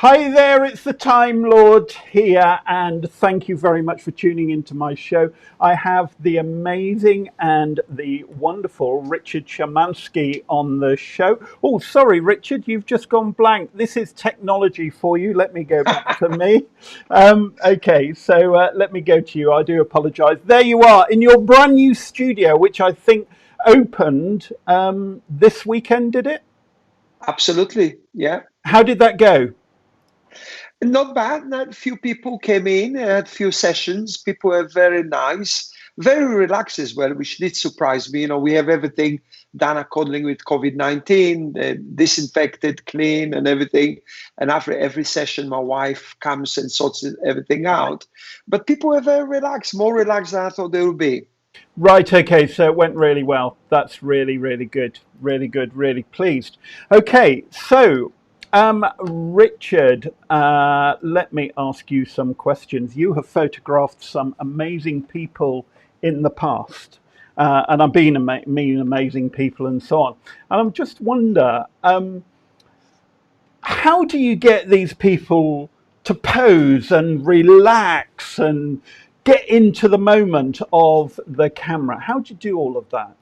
Hi there, it's the Time Lord here, and thank you very much for tuning into my show. I have the amazing and the wonderful Richard Shymansky on the show. Oh, sorry, Richard, you've just gone blank. This is technology for you. Let me go back to me. Okay, so let me go to you. I do apologise. There you are in your brand new studio, which I think opened this weekend, did it? Absolutely, yeah. How did that go? Not bad. Not few people came in, had few sessions. People were very nice, very relaxed as well, which did surprise me. We have everything done according with COVID-19, disinfected, clean, and everything. And after every session, my wife comes and sorts everything out. But people were very relaxed, more relaxed than I thought they would be. Right, okay, so it went really well. That's really, really good. Really good, really pleased. Okay, so Richard, let me ask you some questions. You have photographed some amazing people in the past, and I've been mean amazing people and so on. And I'm just wonder, how do you get these people to pose and relax and get into the moment of the camera? How do you do all of that?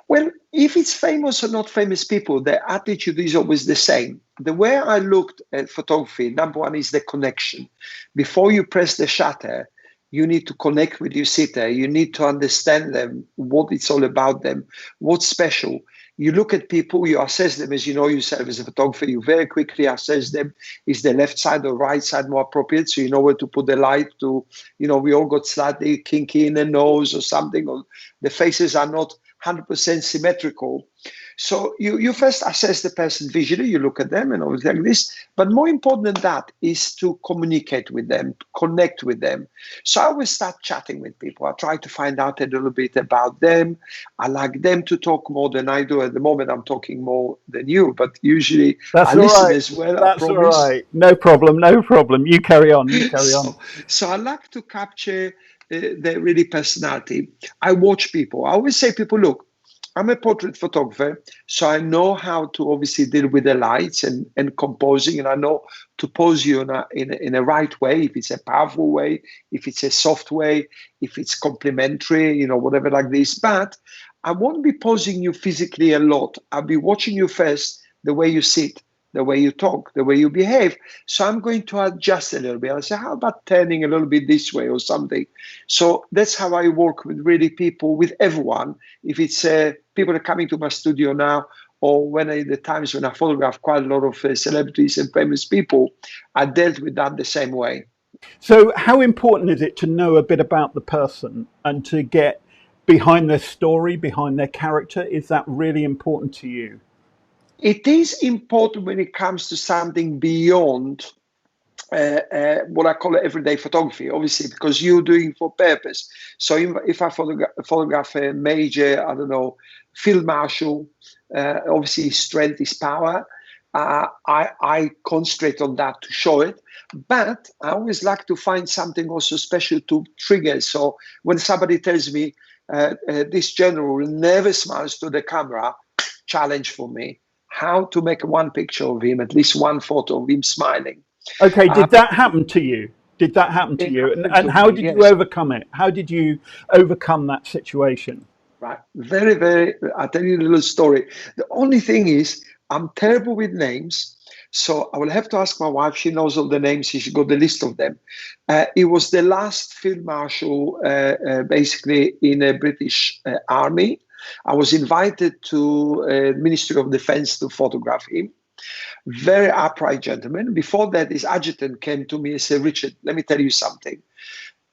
Well, if it's famous or not famous people, the attitude is always the same. The way I looked at photography, number one is the connection. Before you press the shutter, you need to connect with your sitter. You need to understand them, what it's all about them, what's special. You look at people, you assess them as you know yourself as a photographer. You very quickly assess them. Is the left side or right side more appropriate? So you know where to put the light to, we all got slightly kinky in the nose or something, or the faces are not 100% symmetrical. So you first assess the person visually, you look at them and everything like this. But more important than that is to communicate with them, connect with them. So I always start chatting with people. I try to find out a little bit about them. I like them to talk more than I do. At the moment, I'm talking more than you, but usually I That's all listen right. as well, I That's all promise. right. No problem. No problem. You carry on. You carry on. So I like to capture their really personality. I watch people. I always say people, look, I'm a portrait photographer, so I know how to obviously deal with the lights and composing, and I know to pose you in a right way, if it's a powerful way, if it's a soft way, if it's complimentary, whatever like this. But I won't be posing you physically a lot. I'll be watching you first, the way you sit, the way you talk, the way you behave. So I'm going to adjust a little bit. I say, how about turning a little bit this way or something? So that's how I work with really people, with everyone. If it's people are coming to my studio now, or the times when I photograph quite a lot of celebrities and famous people, I dealt with that the same way. So, how important is it to know a bit about the person and to get behind their story, behind their character? Is that really important to you? It is important when it comes to something beyond what I call everyday photography, obviously, because you're doing it for purpose. So if I photograph a major, I don't know, field marshal, obviously strength is power. I concentrate on that to show it. But I always like to find something also special to trigger. So when somebody tells me this general never smiles to the camera, challenge for me. How to make one picture of him, at least one photo of him smiling. Okay, Uh, did that happen to you? Did that happen to it you? happened And to how me, did you yes. overcome it? How did you overcome that situation? Right. Very, very, I'll tell you a little story. The only thing is, I'm terrible with names. So I will have to ask my wife. She knows all the names. She got the list of them. It was the last field marshal, basically, in a British army. I was invited to Ministry of Defense to photograph him. Very upright gentleman. Before that, his adjutant came to me and said, Richard, let me tell you something.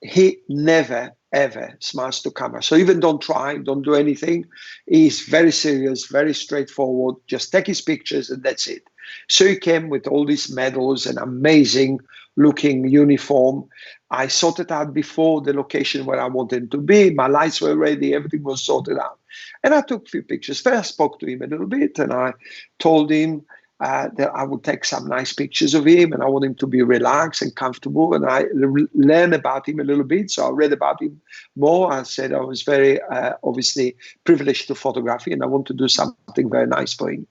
He never, ever smiles to camera. So even don't try, don't do anything. He's very serious, very straightforward. Just take his pictures and that's it. So he came with all these medals and amazing looking uniform. I sorted out before the location where I wanted to be. My lights were ready. Everything was sorted out. And I took a few pictures. First, I spoke to him a little bit and I told him, that I would take some nice pictures of him, and I want him to be relaxed and comfortable. And I learn about him a little bit. So I read about him more. I said I was very obviously privileged to photography, and I want to do something very nice for him.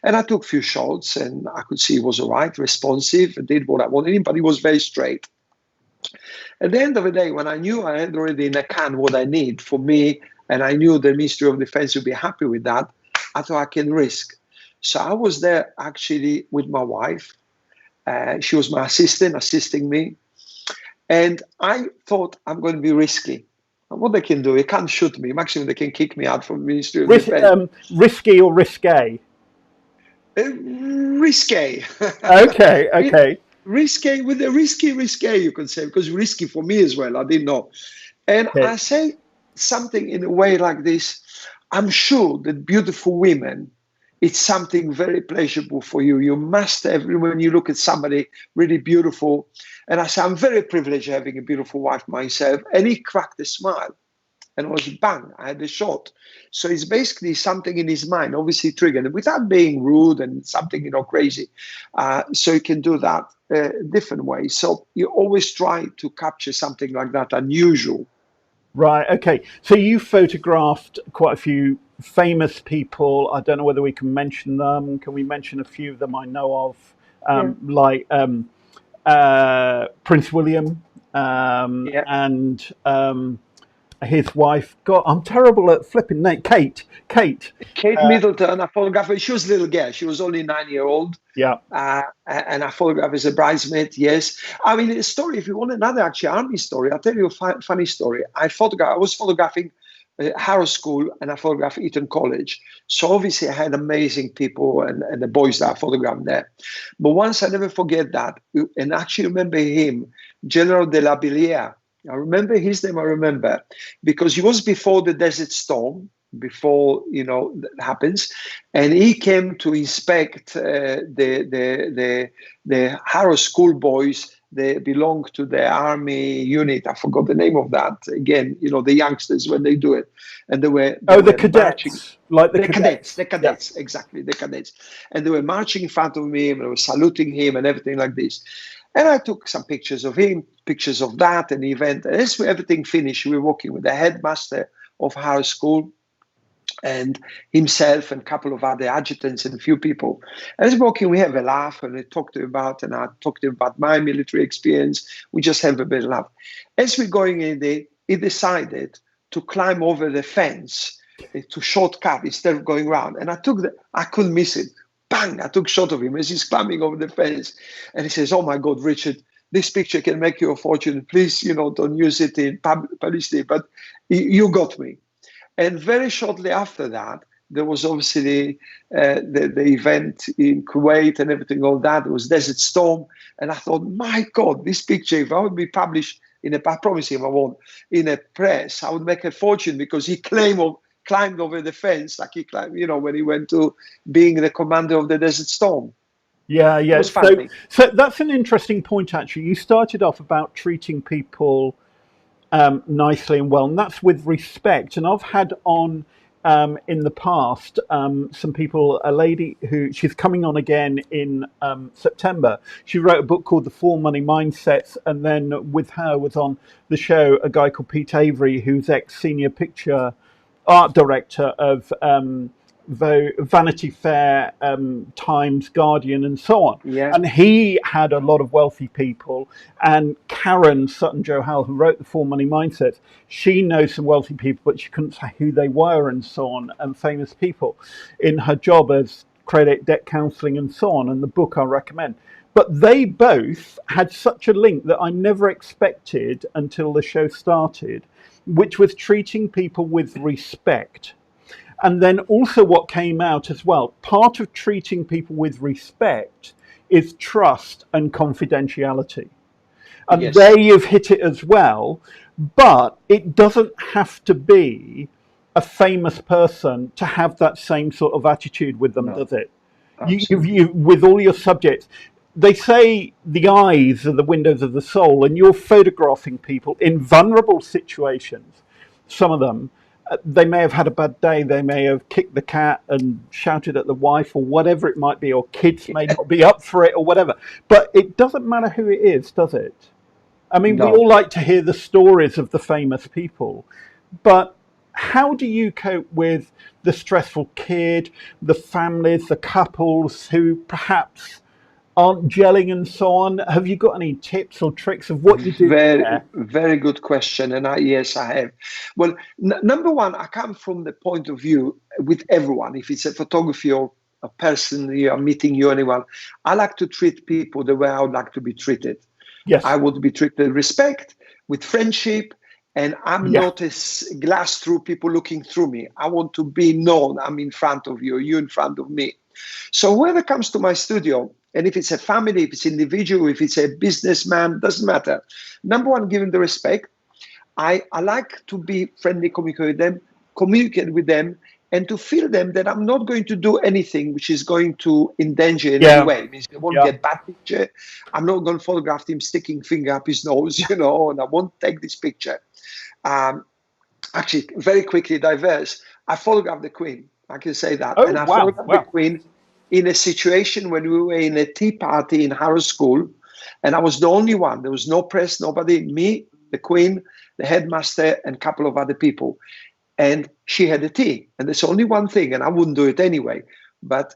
And I took a few shots, and I could see he was all right, responsive, did what I wanted him, but he was very straight. At the end of the day, when I knew I had already in a can what I need for me, and I knew the Ministry of Defense would be happy with that, I thought I can risk. So I was there actually with my wife. She was my assistant, assisting me. And I thought I'm going to be risky. What they can do, they can't shoot me. Maximum, they can kick me out from the Ministry of Defense. Risky or risque? Risque. Okay. Risque, with a risky, you could say, because risky for me as well. I didn't know. And Okay. I say something in a way like this. I'm sure that beautiful women, it's something very pleasurable for you. You must have, when you look at somebody really beautiful. And I say, I'm very privileged having a beautiful wife myself. And he cracked a smile. And it was bang, I had a shot. So it's basically something in his mind, obviously triggered, without being rude and something, crazy. So you can do that different ways. So you always try to capture something like that unusual. Right, okay. So you photographed quite a few famous people. I don't know whether we can mention them. Can we mention a few of them I know of? Like Prince William Yeah. and his wife. God, I'm terrible at flipping name. Kate. Kate Middleton, I photographed her. She was a little girl. She was only 9-year-old. Yeah. And I photographed as a bridesmaid, yes. I mean, a story, if you want another actually army story, I'll tell you a funny story. I was photographing Harrow School, and I photographed Eton College. So obviously I had amazing people and the boys that I photographed there. But once I never forget that, and actually remember him, General de la Billière. I remember his name, because he was before the Desert Storm, before that happens, and he came to inspect the Harrow School boys. They belong to the army unit. I forgot the name of that. Again, the youngsters when they do it, and they were the cadets, marching. like the cadets, yeah. exactly, the cadets, and they were marching in front of me, and they were saluting him and everything like this. And I took some pictures of him, pictures of that, and the event. And as everything finished, we were walking with the headmaster of Harrow School and himself and a couple of other adjutants and a few people. And as we're walking, we have a laugh, and I talked to him about my military experience. We just have a bit of laugh. As we're going in there, he decided to climb over the fence to shortcut instead of going around. And I couldn't miss it. Bang! I took a shot of him as he's climbing over the fence. And he says, "Oh my God, Richard, this picture can make you a fortune. Please, don't use it in publicity, but you got me." And very shortly after that, there was obviously the event in Kuwait and everything, all that. It was Desert Storm. And I thought, my God, this picture, if I would be published I promise him I won't, in a press, I would make a fortune, because he climbed over the fence, like he climbed, when he went to being the commander of the Desert Storm. Yeah. It was funny. So that's an interesting point, actually. You started off about treating people nicely and well, and that's with respect. And I've had on in the past some people, a lady she's coming on again in September. She wrote a book called The 4 Money Mindsets, and then with her was on the show a guy called Pete Avery, who's ex-senior picture art director of Vanity Fair, Times, Guardian, and so on. Yeah. And he had a lot of wealthy people. And Karen Sutton-Johal, who wrote The 4 Money Mindsets, she knows some wealthy people, but she couldn't say who they were and so on, and famous people in her job as credit, debt counseling, and so on. And the book I recommend. But they both had such a link that I never expected until the show started, which was treating people with respect. And then also what came out as well, part of treating people with respect is trust and confidentiality. And Yes. There you've hit it as well, but it doesn't have to be a famous person to have that same sort of attitude with them, does it? You, with all your subjects, they say the eyes are the windows of the soul, and you're photographing people in vulnerable situations, some of them, they may have had a bad day. They may have kicked the cat and shouted at the wife or whatever it might be, or kids may not be up for it or whatever. But it doesn't matter who it is, does it? I mean, we No. all like to hear the stories of the famous people, but how do you cope with the stressful kid, the families, the couples who perhaps aren't gelling and so on? Have you got any tips or tricks of what you do Very, there? very good question. And yes, I have. Well, number one, I come from the point of view with everyone. If it's a photography or a person you are meeting, you anyone, I like to treat people the way I would like to be treated. I Yes. would be treated with respect, with friendship, and I'm Yeah. not a glass through people looking through me. I want to be known. I'm in front of you, you in front of me. So whoever comes to my studio, and if it's a family, if it's individual, if it's a businessman, doesn't matter. Number one, give them the respect. I like to be friendly, communicate with them, and to feel them that I'm not going to do anything which is going to endanger in any Yeah. way. It means they won't Yeah. get bad picture. I'm not going to photograph him sticking finger up his nose, and I won't take this picture. Actually, very quickly diverse. I photographed the Queen. I can say that. Oh, And I wow. photographed the Wow. Queen in a situation when we were in a tea party in Harrow School. And I was the only one. There was no press, nobody, me, the Queen, the headmaster, and a couple of other people. And she had a tea. And there's only one thing, and I wouldn't do it anyway. But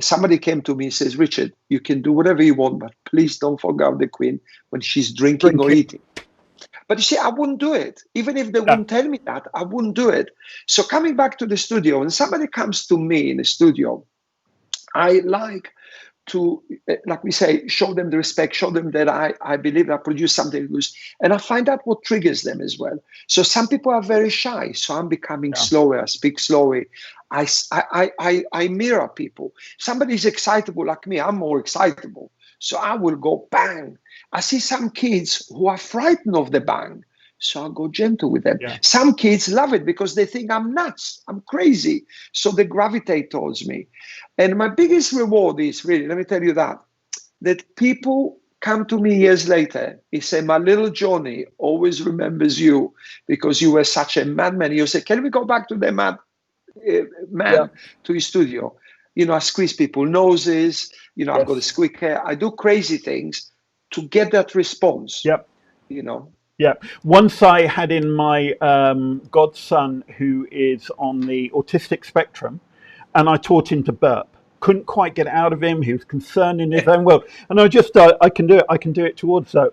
somebody came to me and says, Richard, you can do whatever you want, but please don't forget the Queen when she's drinking or Drinking. eating. But you see, I wouldn't do it. Even if they Yeah. wouldn't tell me that, I wouldn't do it. So coming back to the studio, when somebody comes to me in the studio, I like to, like we say, show them the respect, show them that I believe I produce something good. And I find out what triggers them as well. So some people are very shy. So I'm becoming Yeah. slower, I speak slowly. I mirror people. Somebody's excitable like me, I'm more excitable. So I will go bang. I see some kids who are frightened of the bang. So I'll go gentle with them. Yeah. Some kids love it because they think I'm nuts, I'm crazy. So they gravitate towards me. And my biggest reward is really, let me tell you that people come to me years later. He say, my little Johnny always remembers you because you were such a madman. He'll say, can we go back to the man Yeah. to his studio? I squeeze people's noses. I've got a Yes. squeaker. I do crazy things to get that response. Yep. You know. Yeah. Once I had in my godson who is on the autistic spectrum, and I taught him to burp. Couldn't quite get it out of him. He was concerned in his own world, and I just I can do it. I can do it towards so.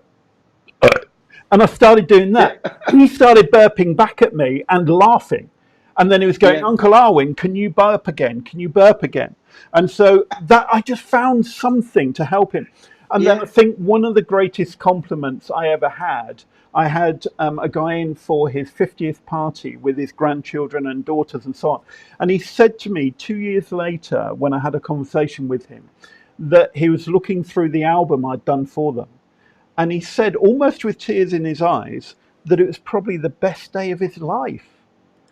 And I started doing Yeah. that. He started burping back at me and laughing. And then he was going, Yeah. Uncle Arwin, can you burp again? Can you burp again? And so that I just found something to help him. And then I Yeah. think one of the greatest compliments I had a guy in for his 50th party with his grandchildren and daughters and so on. And he said to me 2 years later, when I had a conversation with him, that he was looking through the album I'd done for them. And he said, almost with tears in his eyes, that it was probably the best day of his life.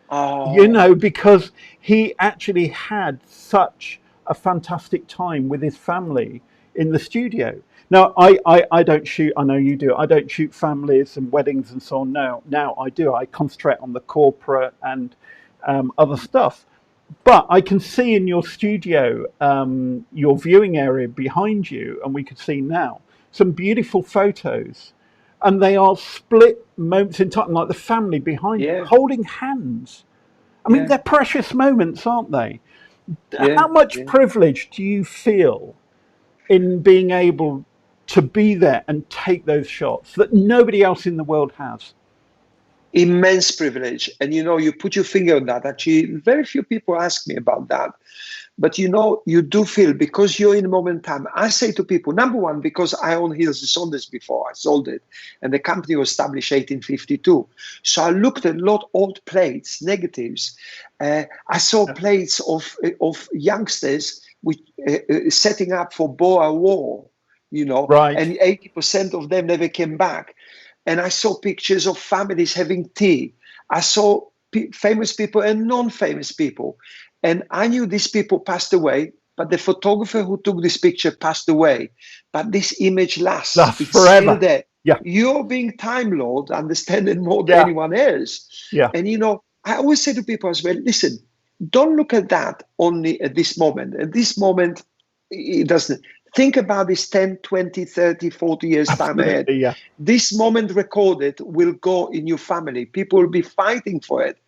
Oh, Because he actually had such a fantastic time with his family in the studio. Now, I don't shoot, I know you do, I don't shoot families and weddings and so on now I do. I concentrate on the corporate and other stuff. But I can see in your studio, your viewing area behind you, and we can see now some beautiful photos. And they are split moments in time, like the family behind you yeah, holding hands. I mean, yeah, they're precious moments, aren't they? yeah, How much yeah. privilege do you feel in being able to be there and take those shots that nobody else in the world has? Immense privilege. And you put your finger on that. Actually, very few people ask me about that. But you do feel because you're in the moment in time. I say to people, number one, because I own Hills and Saunders before, I sold it. And the company was established 1852. So I looked at a lot of old plates, negatives. I saw plates of youngsters with, setting up for Boer War, Right. and 80% of them never came back. And I saw pictures of families having tea. I saw famous people and non-famous people. And I knew these people passed away, but the photographer who took this picture passed away. But this image lasts. That's It's still forever. there. Yeah. You're being Time Lord, understanding more than Yeah. anyone else. Yeah. And I always say to people as well, listen, don't look at that only at this moment. At this moment, it doesn't. Think about this 10, 20, 30, 40 years time ahead. Yeah. This moment recorded will go in your family. People will be fighting for it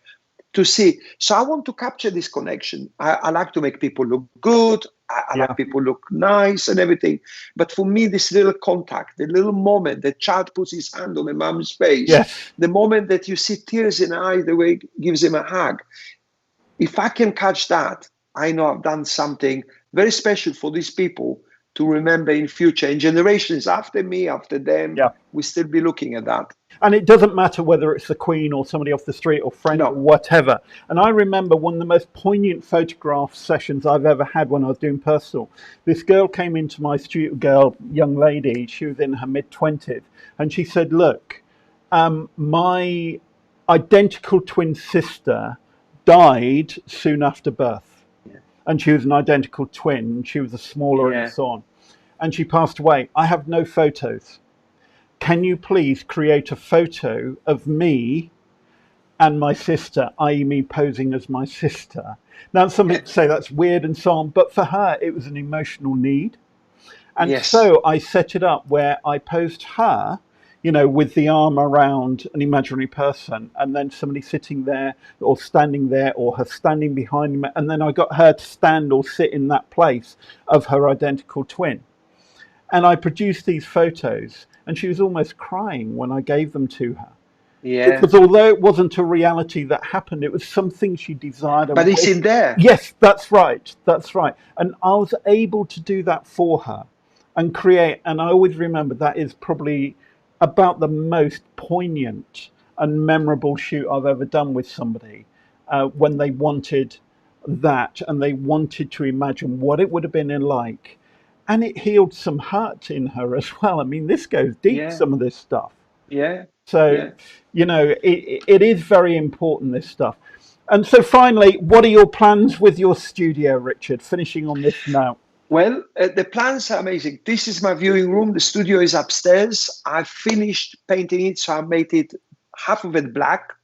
to see. So I want to capture this connection. I like to make people look good. I like people look nice and everything. But for me, this little contact, the little moment the child puts his hand on a mom's face, the moment that you see tears in her eye, the way it gives him a hug. If I can catch that, I know I've done something very special for these people to remember in future. In generations after me, after them, we'll still be looking at that. And it doesn't matter whether it's the Queen or somebody off the street or friend or whatever. And I remember one of the most poignant photograph sessions I've ever had when I was doing personal. This girl came into my studio, young lady, she was in her mid-20s, and she said, look, my identical twin sister died soon after birth. And she was an identical twin, she was a smaller and so on. And she passed away. I have no photos. Can you please create a photo of me and my sister, i.e. me posing as my sister? Now, some people say that's weird and so on, but for her, it was an emotional need. And so I set it up where I posed her, you know, with the arm around an imaginary person, and then somebody sitting there or standing there, or her standing behind me. And then I got her to stand or sit in that place of her identical twin. And I produced these photos, and she was almost crying when I gave them to her. Because although it wasn't a reality that happened, it was something she desired. But it's in there. Yes, that's right. That's right. And I was able to do that for her and create. And I always remember that is probably about the most poignant and memorable shoot I've ever done with somebody, when they wanted that and they wanted to imagine what it would have been like. And it healed some hurt in her as well. I mean, this goes deep, some of this stuff. So, you know, it is very important, this stuff. And so finally, what are your plans with your studio, Richard, finishing on this now? Well, the plans are amazing. This is my viewing room. The studio is upstairs. I finished painting it, so I made it half of it black.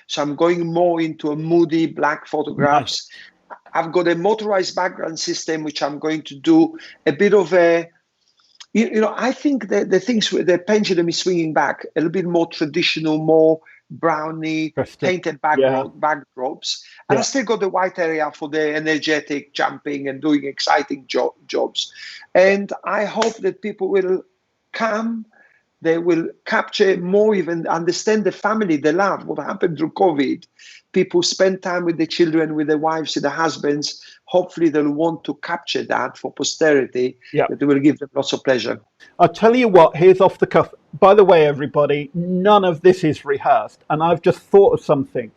So I'm going more into a moody black photographs. Nice. I've got a motorized background system, which I'm going to do a bit of a, you know, I think that the things, the pendulum is swinging back a little bit more traditional, more brownie, painted backdrops. And I still got the white area for the energetic jumping and doing exciting jobs. And I hope that people will come, they will capture more, even understand the family, the love, what happened through COVID. People spend time with the children, with their wives, with their husbands. Hopefully they'll want to capture that for posterity, that will give them lots of pleasure. I'll tell you what, here's off the cuff. By the way, everybody, none of this is rehearsed. And I've just thought of something.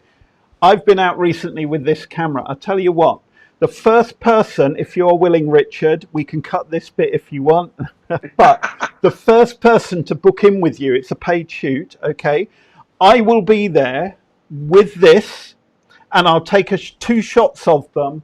I've been out recently with this camera. I'll tell you what, the first person, if you're willing, Richard, we can cut this bit if you want, but the first person to book in with you, it's a paid shoot, okay? I will be there with this, and I'll take 2 shots of them.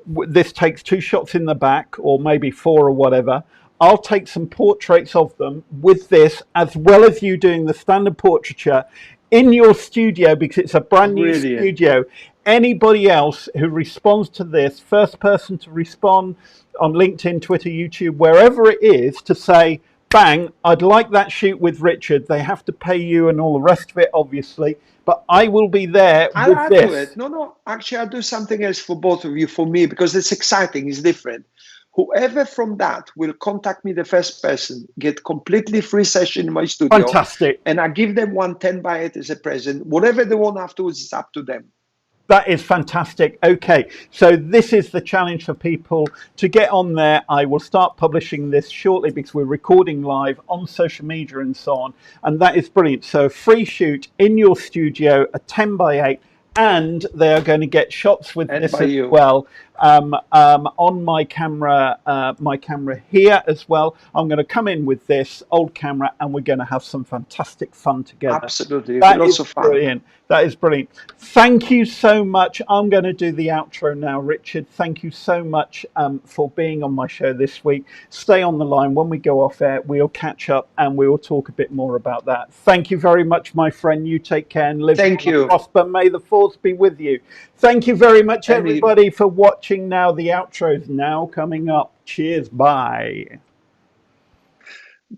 This takes 2 shots in the back, or maybe 4 or whatever. I'll take some portraits of them with this, as well as you doing the standard portraiture in your studio, because it's a brand new studio. Anybody else who responds to this, first person to respond on LinkedIn, Twitter, YouTube, wherever it is, to say, bang, I'd like that shoot with Richard. They have to pay you and all the rest of it, obviously. But I will be there with this. Do it. No, actually, I'll do something else for both of you, for me, because it's exciting, it's different. Whoever from that will contact me, the first person, get completely free session in my studio. Fantastic. And I give them 1 10x8 as a present. Whatever they want afterwards is up to them. That is fantastic. Okay, so this is the challenge for people to get on there. I will start publishing this shortly because we're recording live on social media and so on. And that is brilliant. So a free shoot in your studio, a 10x8, and they are going to get shots with this as well. on my camera here as well. I'm going to come in with this old camera, and we're going to have some fantastic fun together. Absolutely, That lots is of fun. brilliant. That is brilliant. Thank you so much. I'm going to do the outro now, Richard. Thank you so much for being on my show this week. Stay on the line. When we go off air, we'll catch up and we will talk a bit more about that. Thank you very much, my friend. You take care and live Thank long and you. prosper. May the force be with you. Thank you very much, And everybody, for watching. Now the outro is now coming up. Cheers. Bye.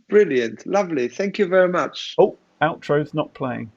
brilliant. Lovely. Thank you very much. Oh, outro's not playing.